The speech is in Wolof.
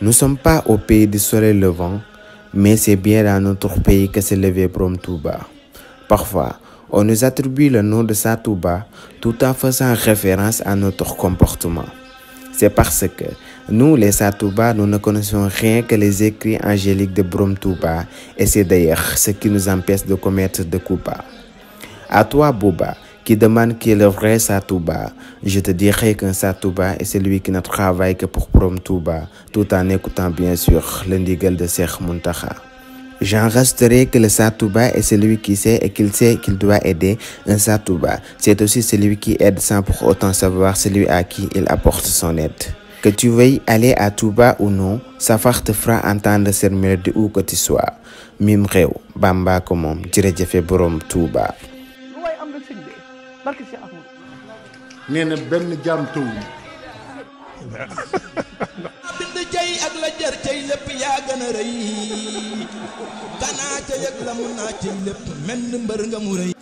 Nous ne sommes pas au pays du soleil levant, mais c'est bien dans notre pays que s'est levé Borom Touba. Parfois, on nous attribue le nom de Sa Touba tout en faisant référence à notre comportement. C'est parce que nous, les Sa Touba, nous ne connaissons rien que les écrits angéliques de Borom Touba, et c'est d'ailleurs ce qui nous empêche de commettre de coups bas. À toi, Bouba, qui demande qui est le vrai Sa Touba, je te dirai qu'un Sa Touba est celui qui ne travaille que pour Borom Touba, tout en écoutant bien sûr le ndigal de Cheikh Mountakha. J'en rajouterai que le Sa Touba est celui qui sait et qu'il doit aider. Un Sa Touba, c'est aussi celui qui aide sans pour autant savoir celui à qui il apporte son aide. Que tu veuilles aller à Touba ou non, Safar te fera entendre cette mélodie où que tu sois. Mim réew Bamba ko moom jërëjëfe Borom Touba. nee na benn jaam tawul bind jay ak la jar cay lépp yaa gën a rëy kanaa ca yëg la mu naa ci lépp menn mbër nga mu rëy